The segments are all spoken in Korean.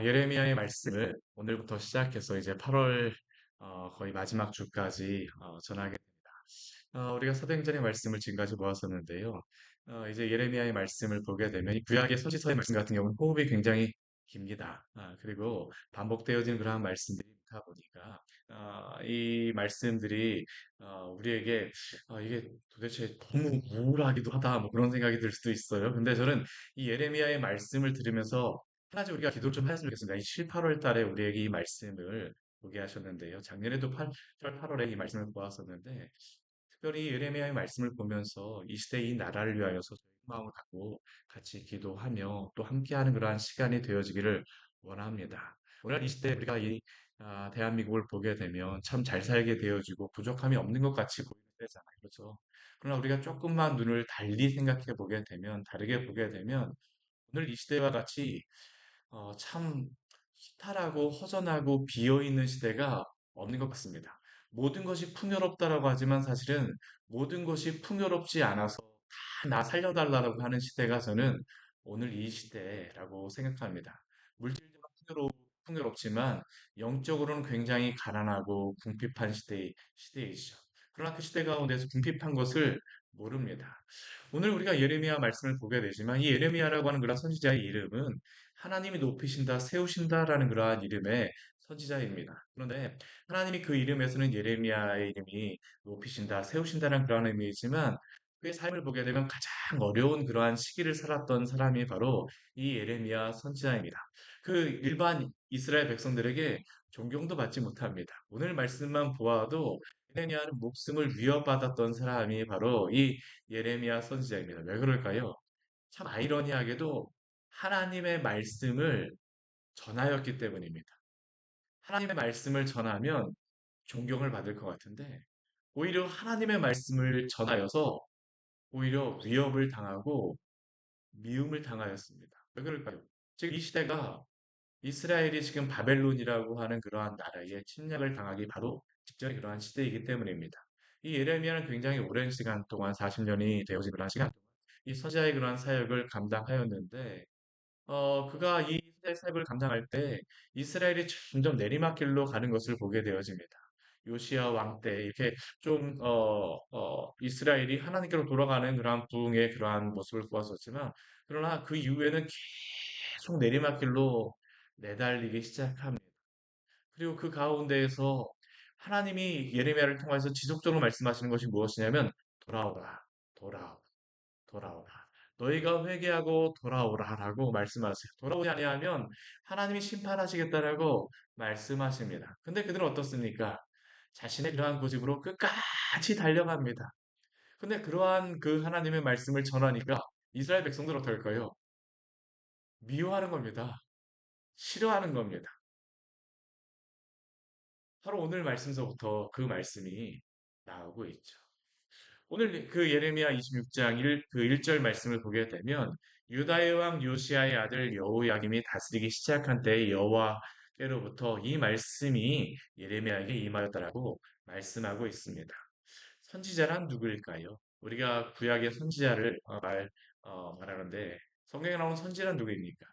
예레미야의 말씀을 오늘부터 시작해서 이제 8월 거의 마지막 주까지 전하게 됩니다. 우리가 사도행전의 말씀을 지금까지 보았었는데요. 이제 예레미야의 말씀을 보게 되면 이 구약의 서지서의 말씀 같은 경우는 호흡이 굉장히 깁니다. 그리고 반복되어진 그러한 말씀들이 있다 보니까 이 말씀들이 우리에게 이게 도대체 너무 우울하기도 하다 뭐 그런 생각이 들 수도 있어요. 근데 저는 이 예레미야의 말씀을 들으면서 한 가지 우리가 기도를 좀 했으면 좋겠습니다. 이 7, 8월 달에 우리에게 이 말씀을 보게 하셨는데요. 작년에도 7월, 8월에 이 말씀을 보았었는데 특별히 예레미야의 말씀을 보면서 이 시대 이 나라를 위하여서 저희 마음을 갖고 같이 기도하며 또 함께하는 그러한 시간이 되어지기를 원합니다. 오늘 이 시대 우리가 이 대한민국을 보게 되면 참 잘 살게 되어지고 부족함이 없는 것 같이 보이는 때잖아요. 그렇죠? 그러나 우리가 조금만 눈을 달리 생각해 보게 되면 다르게 보게 되면 오늘 이 시대와 같이 참 허탈하고 허전하고 비어있는 시대가 없는 것 같습니다. 모든 것이 풍요롭다라고 하지만 사실은 모든 것이 풍요롭지 않아서 다 나 살려달라고 하는 시대가 저는 오늘 이 시대라고 생각합니다. 물질적으로 풍요롭지만 영적으로는 굉장히 가난하고 궁핍한 시대이죠. 그러나 그 시대 가운데서 궁핍한 것을 모릅니다. 오늘 우리가 예레미야 말씀을 보게 되지만 이 예레미야라고 하는 그런 선지자의 이름은 하나님이 높이신다, 세우신다라는 그러한 이름의 선지자입니다. 그런데 하나님이 그 이름에서는 예레미야의 이름이 높이신다, 세우신다라는 그러한 의미이지만 그의 삶을 보게 되면 가장 어려운 그러한 시기를 살았던 사람이 바로 이 예레미야 선지자입니다. 그 일반 이스라엘 백성들에게 존경도 받지 못합니다. 오늘 말씀만 보아도 예레미야는 목숨을 위협받았던 사람이 바로 이 예레미야 선지자입니다. 왜 그럴까요? 참 아이러니하게도 하나님의 말씀을 전하였기 때문입니다. 하나님의 말씀을 전하면 존경을 받을 것 같은데 오히려 하나님의 말씀을 전하여서 오히려 위협을 당하고 미움을 당하였습니다. 왜 그럴까요? 즉 이 시대가 이스라엘이 지금 바벨론이라고 하는 그러한 나라에 침략을 당하기 바로 직전의 그러한 시대이기 때문입니다. 이 예레미야는 굉장히 오랜 시간 동안 40년이 되어진 그러한 시간 동안 이 서자의 그러한 사역을 감당하였는데 그가 이 사역을 감당할 때 이스라엘이 점점 내리막길로 가는 것을 보게 되어집니다. 요시야 왕 때 이렇게 좀 이스라엘이 하나님께로 돌아가는 그러한 부흥의 그러한 모습을 보았었지만 그러나 그 이후에는 계속 내리막길로 내달리기 시작합니다. 그리고 그 가운데에서 하나님이 예레미야를 통해서 지속적으로 말씀하시는 것이 무엇이냐면 돌아오라, 돌아오라, 돌아오라. 너희가 회개하고 돌아오라라고 말씀하세요. 돌아오지 아니하면 하나님이 심판하시겠다라고 말씀하십니다. 근데 그들은 어떻습니까? 자신의 그러한 고집으로 끝까지 달려갑니다. 근데 그러한 그 하나님의 말씀을 전하니까 이스라엘 백성들 어떨까요? 미워하는 겁니다. 싫어하는 겁니다. 바로 오늘 말씀서부터 그 말씀이 나오고 있죠. 오늘 그 예레미야 26장 1절 말씀을 보게 되면 유다의 왕 요시아의 아들 여호야김이 다스리기 시작한 때에 여호와께로부터 이 말씀이 예레미야에게 임하였다라고 말씀하고 있습니다. 선지자란 누구일까요? 우리가 구약의 선지자를 말하는데 성경에 나오는 선지자란 누구입니까?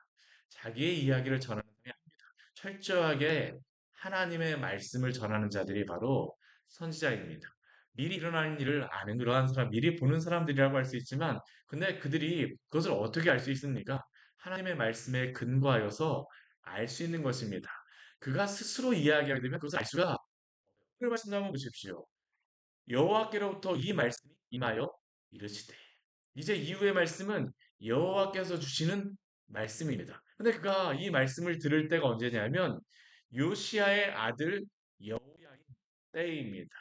자기의 이야기를 전하는 사람이 아닙니다. 철저하게 하나님의 말씀을 전하는 자들이 바로 선지자입니다. 미리 일어나는 일을 아는 그러한 사람, 미리 보는 사람들이라고 할 수 있지만, 근데 그들이 그것을 어떻게 알 수 있습니까? 하나님의 말씀에 근거하여서 알 수 있는 것입니다. 그가 스스로 이야기하게 되면 그것을 알 수가 오늘 말씀 한번 보십시오. 여호와께로부터 이 말씀이 임하여 이르시되 이제 이후의 말씀은 여호와께서 주시는 말씀입니다. 근데 그가 이 말씀을 들을 때가 언제냐면 요시아의 아들 여호야인 때입니다.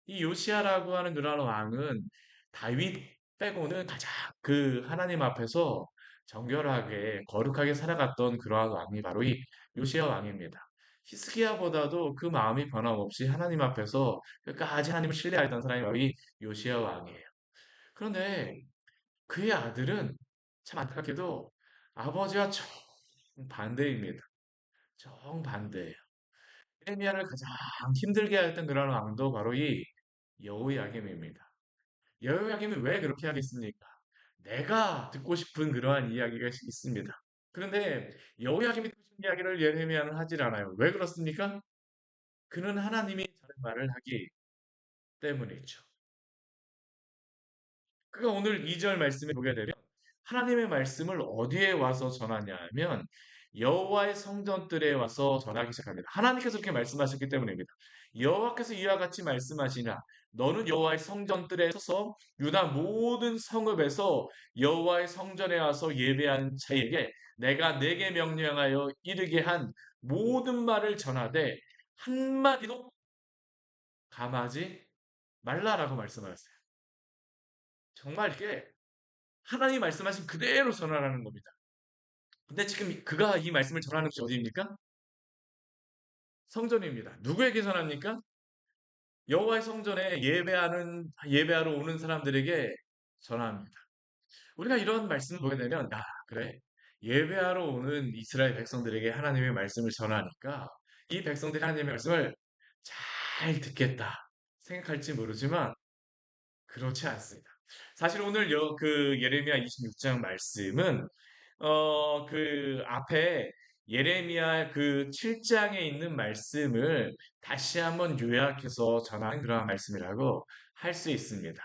이 요시아라고 하는 그런 왕은 다윗 빼고는 가장 그 하나님 앞에서 정결하게 거룩하게 살아갔던 그러한 왕이 바로 이 요시아 왕입니다. 히스기야보다도 그 마음이 변함없이 하나님 앞에서 끝까지 하나님을 신뢰하였던 사람이 바로 이 요시아 왕이에요. 그런데 그의 아들은 참 안타깝게도 아버지와 정반대입니다. 정반대예요. 에레미야를 가장 힘들게 하였던 그런 왕도 바로 이 여호야김입니다. 여호야김이 왜 그렇게 하겠습니까? 내가 듣고 싶은 그러한 이야기가 있습니다. 그런데 여호야김이 터진 이야기를 예레미야는 하질 않아요. 왜 그렇습니까? 그는 하나님이 다른 말을 하기 때문이죠. 그러니까 오늘 2절 말씀에 보게 되면 하나님의 말씀을 어디에 와서 전하냐 하면 여호와의 성전들에 와서 전하기 시작합니다. 하나님께서 그렇게 말씀하셨기 때문입니다. 여호와께서 이와 같이 말씀하시나 너는 여호와의 성전들에 서서 유다 모든 성읍에서 여호와의 성전에 와서 예배하는 자에게 내가 내게 명령하여 이르게 한 모든 말을 전하되 한마디도 감하지 말라라고 말씀하셨어요. 정말 이게 하나님이 말씀하신 그대로 전하라는 겁니다. 근데 지금 그가 이 말씀을 전하는 곳이 어디입니까? 성전입니다. 누구에게 전합니까? 여호와의 성전에 예배하러 오는 사람들에게 전합니다. 우리가 이런 말씀을 보게 되면 그래. 예배하러 오는 이스라엘 백성들에게 하나님의 말씀을 전하니까 이 백성들이 하나님의 말씀을 잘 듣겠다 생각할지 모르지만 그렇지 않습니다. 사실 오늘 그 예레미야 26장 말씀은 그 앞에 예레미야 그 7장에 있는 말씀을 다시 한번 요약해서 전하는 그러한 말씀이라고 할 수 있습니다.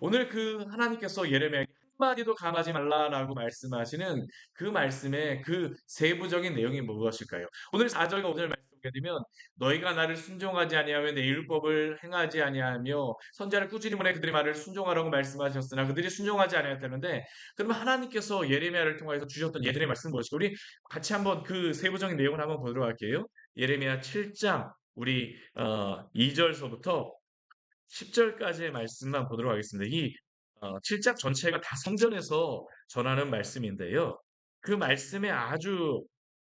오늘 그 하나님께서 예레미야에게 한마디도 감하지 말라라고 말씀하시는 그 말씀의 그 세부적인 내용이 무엇일까요? 오늘 4절과 5절 말씀 보게 되면 너희가 나를 순종하지 아니하며 내 율법을 행하지 아니하며 선지자를 꾸짖으니 그들의 말을 순종하라고 말씀하셨으나 그들이 순종하지 아니하였다는데 그러면 하나님께서 예레미야를 통해서 주셨던 예들의 말씀은 무엇일까요? 우리 같이 한번 그 세부적인 내용을 한번 보도록 할게요. 예레미야 7장 우리 2절서부터 10절까지의 말씀만 보도록 하겠습니다. 이 7장 전체가 다 성전에서 전하는 말씀인데요. 그 말씀에 아주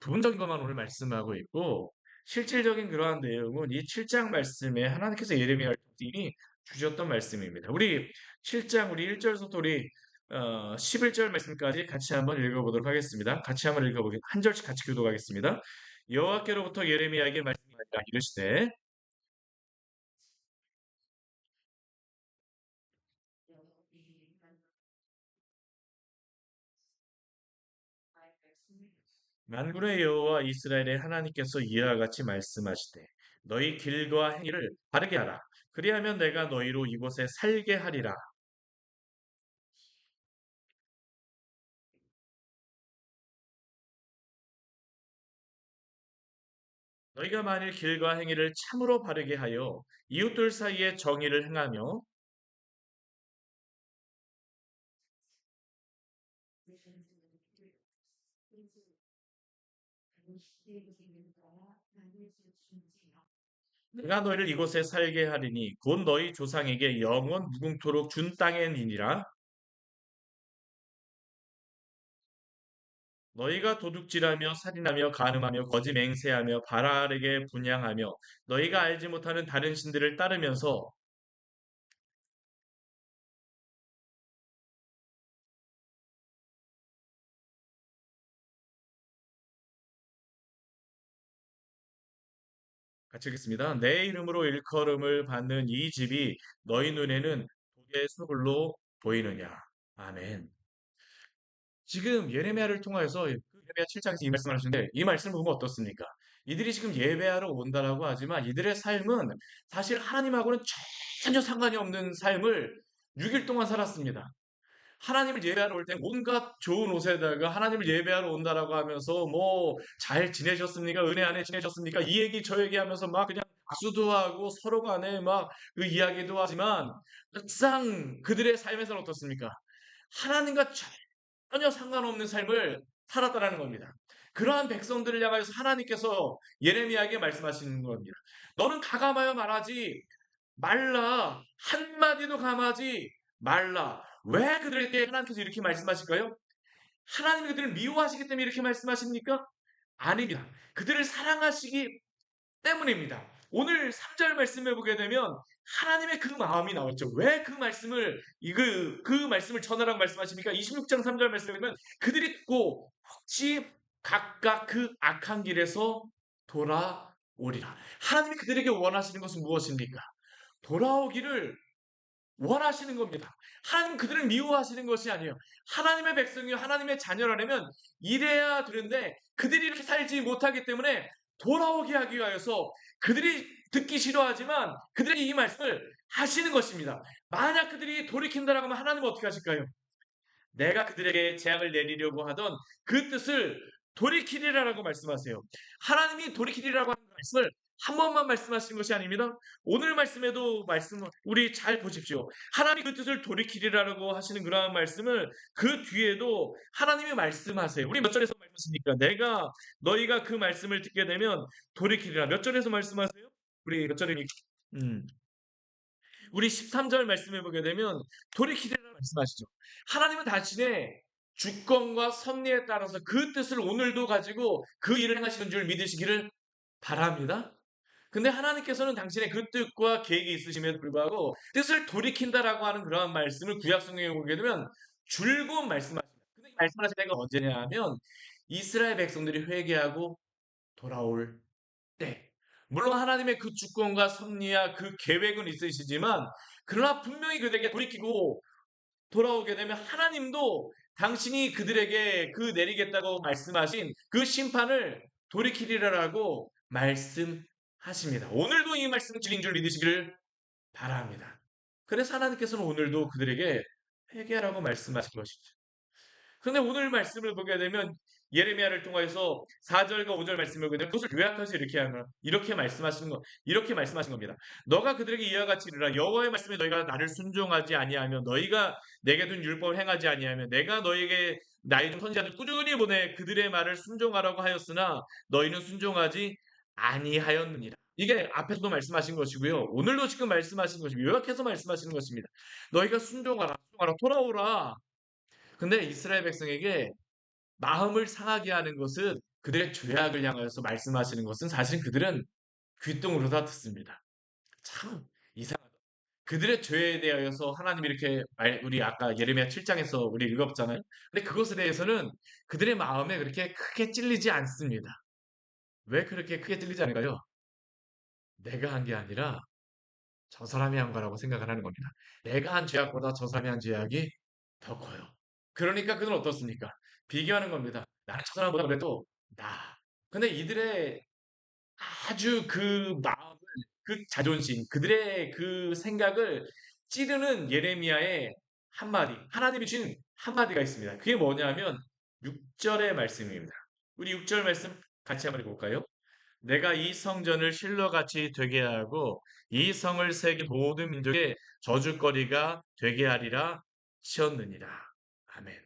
부분적인 것만 오늘 말씀하고 있고 실질적인 그러한 내용은 이 7장 말씀에 하나님께서 예레미야를 이미 주셨던 말씀입니다. 우리 7장 우리 1절부터 우리 11절 말씀까지 같이 한번 읽어보도록 하겠습니다. 같이 한번 한 절씩 같이 교독하겠습니다. 여호와께로부터 예레미야에게 말씀하니라 이르시되 만군의 여호와 이스라엘의 하나님께서 이와 같이 말씀하시되 너희 길과 행위를 바르게 하라. 그리하면 내가 너희로 이곳에 살게 하리라. 너희가 만일 길과 행위를 참으로 바르게 하여 이웃들 사이에 정의를 행하며 내가 너희를 이곳에 살게 하리니 곧 너희 조상에게 영원 무궁토록 준 땅이니라. 너희가 도둑질하며 살인하며 간음하며 거짓 맹세하며 바알에게 분향하며 너희가 알지 못하는 다른 신들을 따르면서 같이 읽겠습니다. 내 이름으로 일컬음을 받는 이 집이 너희 눈에는 독의 소굴로 보이느냐. 아멘. 지금 예레미야를 통하여서 그 예레미야 7장에서 이 말씀을 하시는데 이 말씀을 보면 어떻습니까? 이들이 지금 예배하러 온다라고 하지만 이들의 삶은 사실 하나님하고는 전혀 상관이 없는 삶을 6일 동안 살았습니다. 하나님을 예배하러 올 때 온갖 좋은 옷에다가 하나님을 예배하러 온다라고 하면서 뭐 잘 지내셨습니까? 은혜 안에 지내셨습니까? 이 얘기 저 얘기 하면서 막 그냥 악수도 하고 서로 간에 막 그 이야기도 하지만 막상 그들의 삶에서는 어떻습니까? 하나님과 전혀 상관없는 삶을 살았다라는 겁니다. 그러한 백성들을 향하여서 하나님께서 예레미야에게 말씀하시는 겁니다. 너는 가감하여 말하지 말라. 한마디도 감하지 말라. 왜 그들에게 하나님께서 이렇게 말씀하실까요? 하나님이 그들을 미워하시기 때문에 이렇게 말씀하십니까? 아닙니다. 그들을 사랑하시기 때문입니다. 오늘 3절 말씀을 보게 되면 하나님의 그 마음이 나왔죠. 왜 그 말씀을 그 말씀을 전하라고 말씀하십니까? 26장 3절 말씀에 보면 그들이 듣고 혹시 각각 그 악한 길에서 돌아오리라. 하나님이 그들에게 원하시는 것은 무엇입니까? 돌아오기를 원하시는 겁니다. 하나님 그들을 미워하시는 것이 아니에요. 하나님의 백성이요 하나님의 자녀라면 이래야 되는데 그들이 이렇게 살지 못하기 때문에 돌아오게 하기 위하여서 그들이 듣기 싫어하지만 그들에게 이 말씀을 하시는 것입니다. 만약 그들이 돌이킨다라고 하면 하나님은 어떻게 하실까요? 내가 그들에게 재앙을 내리려고 하던 그 뜻을 돌이키리라라고 말씀하세요. 하나님이 돌이키리라고 하는 말씀을 한 번만 말씀하신 것이 아닙니다. 오늘 말씀에도 우리 잘 보십시오. 하나님이 그 뜻을 돌이키리라고 하시는 그러한 말씀을 그 뒤에도 하나님이 말씀하세요. 우리 몇 절에서 말씀하십니까? 내가 너희가 그 말씀을 듣게 되면 돌이키리라. 몇 절에서 말씀하세요? 우리 몇 절입니까? 음. 우리 13절 말씀해 보게 되면 돌이키리라 말씀하시죠. 하나님은 자신의 주권과 섭리에 따라서 그 뜻을 오늘도 가지고 그 일을 행하시는 줄 믿으시기를 바랍니다. 근데 하나님께서는 당신의 그 뜻과 계획이 있으심에도 불구하고 뜻을 돌이킨다라고 하는 그러한 말씀을 구약 성경에 보게 되면 줄곧 말씀하십니다. 근데 이 말씀하실 때가 언제냐 하면 이스라엘 백성들이 회개하고 돌아올 때. 물론 하나님의 그 주권과 섭리와 그 계획은 있으시지만 그러나 분명히 그들에게 돌이키고 돌아오게 되면 하나님도 당신이 그들에게 그 내리겠다고 말씀하신 그 심판을 돌이키리라고 말씀하십니다. 오늘도 이 말씀을 드린 줄 믿으시기를 바랍니다. 그래서 하나님께서는 오늘도 그들에게 회개하라고 말씀하신 것이죠. 근데 오늘 말씀을 보게 되면 예레미야를 통해서 4절과 5절 말씀을 보게 되면 그것을 요약해서 이렇게 말씀하신 겁니다. 너가 그들에게 이와 같이 이르라. 여호와의 말씀에 너희가 나를 순종하지 아니하며 너희가 내게 둔 율법을 행하지 아니하며 내가 너희에게 나의 종 선지자들 꾸준히 보내 그들의 말을 순종하라고 하였으나 너희는 순종하지 아니하였느니라. 이게 앞에서도 말씀하신 것이고요. 오늘도 지금 말씀하신 것이고 요약해서 말씀하시는 것입니다. 너희가 순종하라, 돌아오라. 근데 이스라엘 백성에게 마음을 상하게 하는 것은 그들의 죄악을 향하여서 말씀하시는 것은 사실 그들은 귀뚱으로 다 듣습니다. 참 이상하다. 그들의 죄에 대하여서 하나님이 이렇게 우리 아까 예레미야 7장에서 우리 읽었잖아요. 근데 그것에 대해서는 그들의 마음에 그렇게 크게 찔리지 않습니다. 왜 그렇게 크게 찔리지 않을까요? 내가 한 게 아니라 저 사람이 한 거라고 생각을 하는 겁니다. 내가 한 죄악보다 저 사람이 한 죄악이 더 커요. 그러니까 그는 어떻습니까? 비교하는 겁니다. 나는 저 사람보다 그래도 나. 근데 이들의 아주 그 마음을, 그 자존심, 그들의 그 생각을 찌르는 예레미야의 한마디, 하나님이 주신 한마디가 있습니다. 그게 뭐냐면 6절의 말씀입니다. 우리 6절 말씀 같이 한번 읽어볼까요? 내가 이 성전을 실로같이 되게 하고 이 성을 새긴 모든 민족의 저주거리가 되게 하리라 치었느니라. 아멘.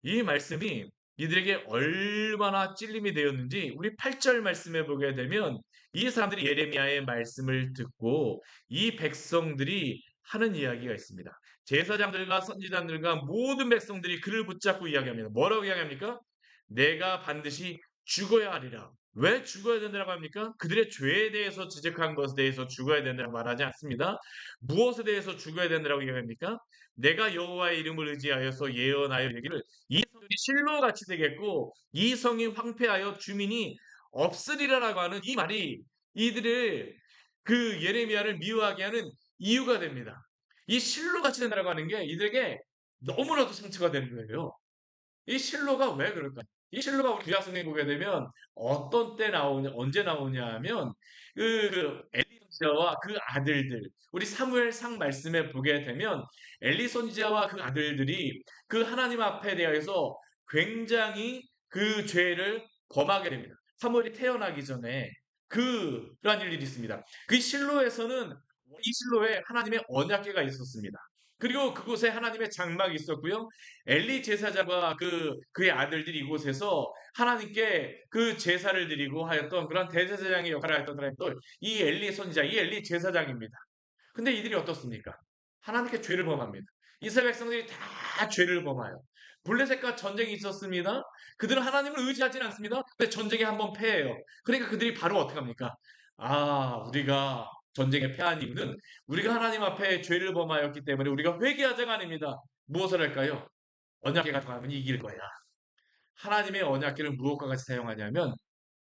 이 말씀이 이들에게 얼마나 찔림이 되었는지 우리 8절 말씀해 보게 되면 이 사람들이 예레미야의 말씀을 듣고 이 백성들이 하는 이야기가 있습니다. 제사장들과 선지자들과 모든 백성들이 그를 붙잡고 이야기합니다. 뭐라고 이야기합니까? 내가 반드시 죽어야 하리라. 왜 죽어야 된다고 합니까? 그들의 죄에 대해서 지적한 것에 대해서 죽어야 된다고 말하지 않습니다. 무엇에 대해서 죽어야 된다고 이야기합니까? 내가 여호와의 이름을 의지하여서 예언하여 이르기를 이 성이 실로 같이 되겠고 이 성이 황폐하여 주민이 없으리라라고 하는 이 말이 이들을 그 예레미야를 미워하게 하는 이유가 됩니다. 이 실로 같이 된다라고 하는 게 이들에게 너무나도 상처가 되는 거예요. 이 실로가 왜 그럴까? 이 실로가 우리 구약 성경에 보게 되면 어떤 때 나오냐, 언제 나오냐 하면 그 엘리 선지자와 그 아들들, 우리 사무엘상 말씀에 보게 되면 엘리 선지자와 그 아들들이 그 하나님 앞에 대해서 굉장히 그 죄를 범하게 됩니다. 사무엘이 태어나기 전에 그러한 일이 있습니다. 그 실로에서는 이 실로에 하나님의 언약궤가 있었습니다. 그리고 그곳에 하나님의 장막이 있었고요. 엘리 제사장과 그의 아들들이 이곳에서 하나님께 그 제사를 드리고 하였던 그런 대제사장의 역할을 했던 사람이 또 이 엘리 선지자, 이 엘리 제사장입니다. 근데 이들이 어떻습니까? 하나님께 죄를 범합니다. 이스라엘 백성들이 다 죄를 범하여. 블레셋과 전쟁이 있었습니다. 그들은 하나님을 의지하지는 않습니다. 근데 전쟁에 한번 패해요. 그러니까 그들이 바로 어떻게 합니까? 아, 우리가 전쟁에 패한 이유는 우리가 하나님 앞에 죄를 범하였기 때문에 우리가 회개하자가 아닙니다. 무엇을 할까요? 언약궤 가져가면 이길 거야. 하나님의 언약궤를 무엇과 같이 사용하냐면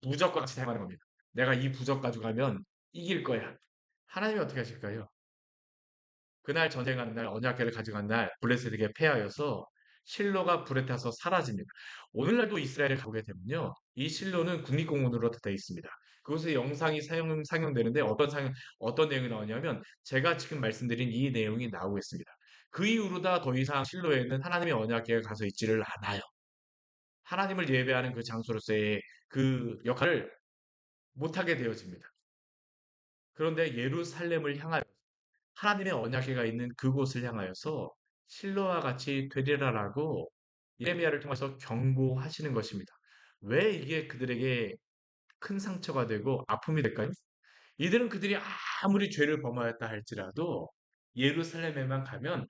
부적과 같이 사용하는 겁니다. 내가 이 부적 가져가면 이길 거야. 하나님이 어떻게 하실까요? 그날 전쟁하는 날 언약궤를 가져간 날 블레셋에게 패하여서 실로가 불에 타서 사라집니다. 오늘날도 이스라엘에 가보게 되면요. 이 실로는 국립공원으로 되어 있습니다. 그곳에 영상이 상영되는데 어떤 내용이 나오냐면 제가 지금 말씀드린 이 내용이 나오고 있습니다. 그 이후로다 더 이상 실로에는 하나님의 언약궤가 가서 있지를 않아요. 하나님을 예배하는 그 장소로서의 그 역할을 못하게 되어집니다. 그런데 예루살렘을 향하여 하나님의 언약궤가 있는 그곳을 향하여서 실로와 같이 되리라라고 예레미야를 통해서 경고하시는 것입니다. 왜 이게 그들에게 큰 상처가 되고 아픔이 될까요? 이들은 그들이 아무리 죄를 범하였다 할지라도 예루살렘에만 가면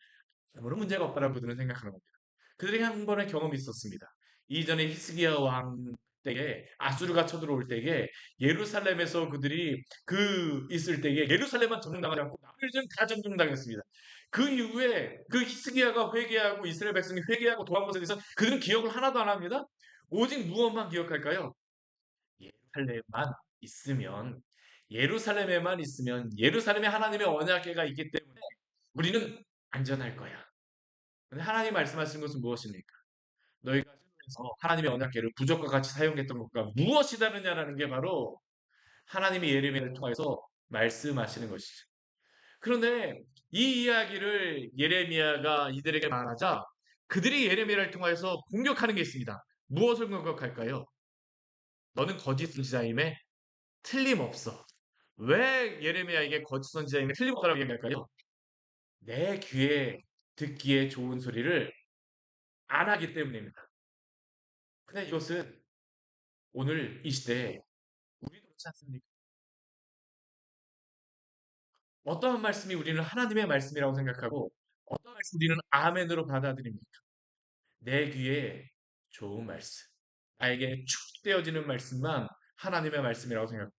아무런 문제가 없다라고 그들은 생각하는 겁니다. 그들이 한 번의 경험이 있었습니다. 이전에 히스기야 왕 때에 아수르가 쳐들어올 때에 예루살렘에서 그들이 그 있을 때에 예루살렘만 점령당하지 않고 나머지는 다 점령당했습니다. 그 이후에 그 히스기야가 회개하고 이스라엘 백성이 회개하고 도한 것에 대해서 그들은 기억을 하나도 안 합니다. 오직 무엇만 기억할까요? 예루살렘만 있으면 예루살렘에만 있으면 예루살렘에 하나님의 언약궤가 있기 때문에 우리는 안전할 거야. 근데 하나님 말씀하시는 것은 무엇입니까? 너희가 실로에서 하나님의 언약궤를 부적과 같이 사용했던 것과 무엇이 다르냐라는 게 바로 하나님이 예레미야를 통해서 말씀하시는 것이죠. 그런데 이 이야기를 예레미야가 이들에게 말하자 그들이 예레미야를 통해서 공격하는 게 있습니다. 무엇을 공격할까요? 너는 거짓 선지자임에 틀림없어. 왜 예레미야에게 거짓 선지자임에 틀림없다라고 얘기할까요? 내 귀에 듣기에 좋은 소리를 안 하기 때문입니다. 근데 이것은 오늘 이 시대에 우리도 그렇지 않습니까? 어떠한 말씀이 우리는 하나님의 말씀이라고 생각하고 어떠한 말씀 우리는 아멘으로 받아들입니까? 내 귀에 좋은 말씀, 나에게 축되어지는 말씀만 하나님의 말씀이라고 생각하고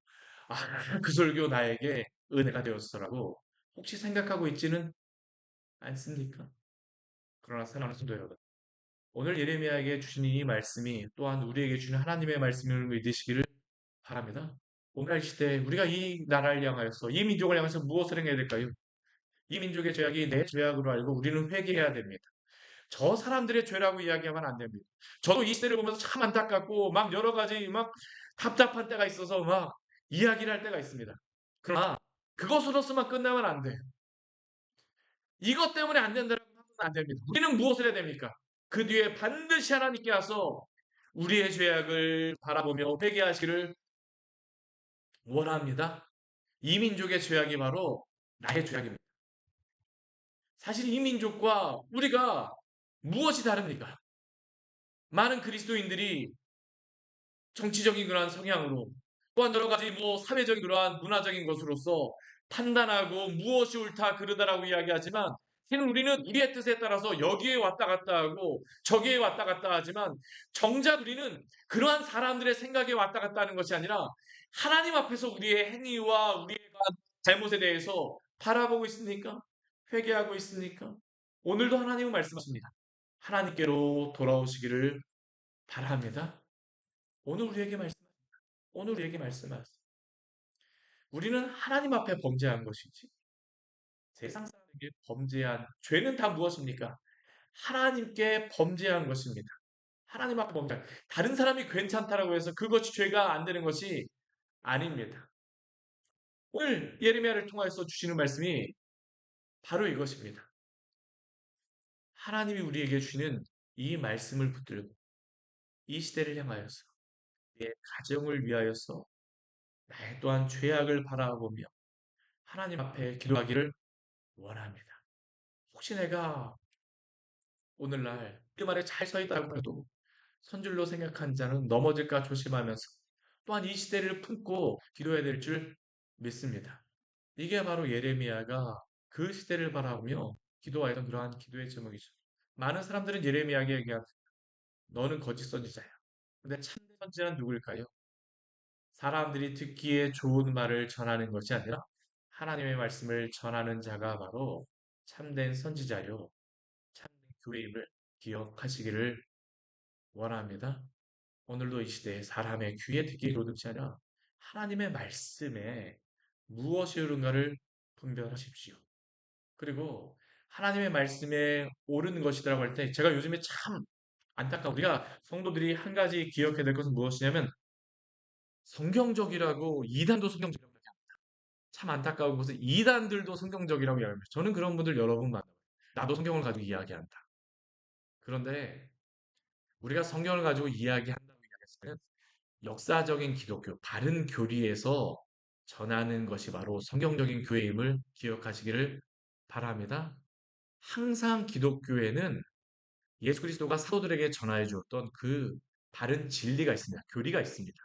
그 설교 나에게 은혜가 되었어라고 혹시 생각하고 있지는 않습니까? 그러나 사랑하는 성도 여러분, 오늘 예레미야에게 주신 이 말씀이 또한 우리에게 주는 하나님의 말씀을 믿으시기를 바랍니다. 오늘 이 시대에 우리가 이 나라를 향하여서 이 민족을 향해서 무엇을 행해야 될까요? 이 민족의 죄악이 내 죄악으로 알고 우리는 회개해야 됩니다. 저 사람들의 죄라고 이야기하면 안 됩니다. 저도 이 시대를 보면서 참 안타깝고 막 여러 가지 막 답답한 때가 있어서 막 이야기를 할 때가 있습니다. 그러나 그것으로서만 끝나면 안 돼요. 이것 때문에 안 된다고 하면 안 됩니다. 우리는 무엇을 해야 됩니까? 그 뒤에 반드시 하나님께 와서 우리의 죄악을 바라보며 회개하시기를 원합니다. 이 민족의 죄악이 바로 나의 죄악입니다. 사실 이 민족과 우리가 무엇이 다릅니까? 많은 그리스도인들이 정치적인 그러한 성향으로 또한 여러 가지 사회적인 그러한 문화적인 것으로서 판단하고 무엇이 옳다 그르다라고 이야기하지만 사실 우리는 우리의 뜻에 따라서 여기에 왔다 갔다 하고 저기에 왔다 갔다 하지만 정작 우리는 그러한 사람들의 생각에 왔다 갔다 하는 것이 아니라 하나님 앞에서 우리의 행위와 우리의 잘못에 대해서 바라보고 있습니까? 회개하고 있습니까? 오늘도 하나님은 말씀하십니다. 하나님께로 돌아오시기를 바랍니다. 오늘 우리에게 말씀, 오늘 우리에게 말씀하세요. 우리는 하나님 앞에 범죄한 것이지 세상 사람에게 범죄한 죄는 다 무엇입니까? 하나님께 범죄한 것입니다. 하나님 앞에 범죄한 다른 사람이 괜찮다라고 해서 그것이 죄가 안 되는 것이 아닙니다. 오늘 예레미야를 통해서 주시는 말씀이 바로 이것입니다. 하나님이 우리에게 주시는 이 말씀을 붙들고 이 시대를 향하여서 내 가정을 위하여서 나의 또한 죄악을 바라보며 하나님 앞에 기도하기를 원합니다. 혹시 내가 오늘날 그 말에 잘 서 있다고 해도 선줄로 생각한 자는 넘어질까 조심하면서 또한 이 시대를 품고 기도해야 될 줄 믿습니다. 이게 바로 예레미야가 그 시대를 바라보며 기도하였던 그러한 기도의 제목이죠. 많은 사람들은 예레미야에게 얘기합니다. 너는 거짓 선지자야. 근데 참된 선지자는 누구일까요? 사람들이 듣기에 좋은 말을 전하는 것이 아니라 하나님의 말씀을 전하는 자가 바로 참된 선지자요. 참된 교회임을 기억하시기를 원합니다. 오늘도 이 시대에 사람의 귀에 듣기로 듣지 않아 하나님의 말씀에 무엇이 옳은가를 분별하십시오. 그리고 하나님의 말씀에 옳은 것이라고 할 때 제가 요즘에 참 안타까워. 우리가 성도들이 한 가지 기억해야 될 것은 무엇이냐면 성경적이라고 이단도 성경적이라고 하지 않아요. 참 안타까운 것은 이단들도 성경적이라고 이야기합니다. 저는 그런 분들 여러 분 만나요. 나도 성경을 가지고 이야기한다. 그런데 우리가 성경을 가지고 이야기한다고 이야기했을 때는 역사적인 기독교, 바른 교리에서 전하는 것이 바로 성경적인 교회임을 기억하시기를 바랍니다. 항상 기독교에는 예수 그리스도가 사도들에게 전하여 주었던 그 바른 진리가 있습니다. 교리가 있습니다.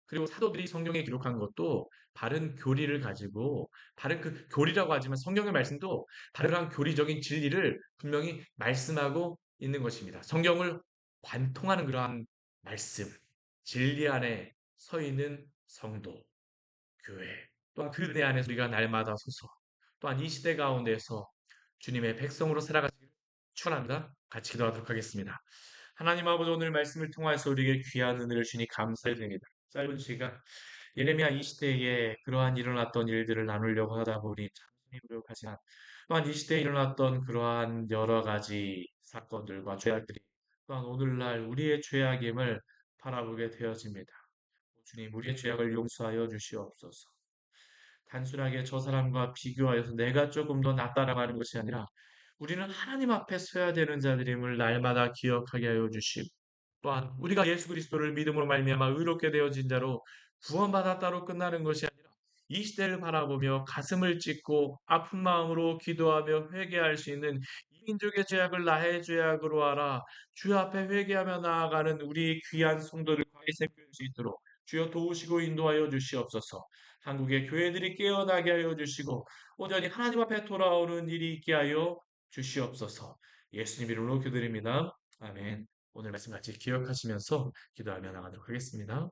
그리고 사도들이 성경에 기록한 것도 바른 교리를 가지고 바른 그 교리라고 하지만 성경의 말씀도 바른 교리적인 진리를 분명히 말씀하고 있는 것입니다. 성경을 관통하는 그러한 말씀, 진리 안에 서 있는 성도, 교회, 또한 그 은혜 안에서 우리가 날마다 서서 또한 이 시대 가운데서 주님의 백성으로 살아가시기를 축원합니다. 같이 기도하도록 하겠습니다. 하나님 아버지 오늘 말씀을 통하여서 우리에게 귀한 은혜를 주니 감사드립니다. 짧은 시간 예레미야 이 시대에 그러한 일어났던 일들을 나누려고 하다 보니 참 힘이 부족하지만 또한 이 시대에 일어났던 그러한 여러 가지 사건들과 죄악들이 또한 오늘날 우리의 죄악임을 바라보게 되어집니다. 주님, 우리의 죄악을 용서하여 주시옵소서. 단순하게 저 사람과 비교하여서 내가 조금 더 낫다라고 하는 것이 아니라 우리는 하나님 앞에 서야 되는 자들임을 날마다 기억하게 하여 주시고 또한 우리가 예수 그리스도를 믿음으로 말미암아 의롭게 되어진 자로 구원받았다로 끝나는 것이 아니라 이 시대를 바라보며 가슴을 찢고 아픈 마음으로 기도하며 회개할 수 있는 이 민족의 죄악을 나의 죄악으로 알아 주 앞에 회개하며 나아가는 우리 귀한 성도들 과이생 될수 있도록 주여 도우시고 인도하여 주시옵소서. 한국의 교회들이 깨어나게 하여 주시고 온전히 하나님 앞에 돌아오는 일이 있게 하여 주시옵소서. 예수님 이름으로 기도드립니다. 아멘. 오늘 말씀 같이 기억하시면서 기도하며 나가도록 하겠습니다.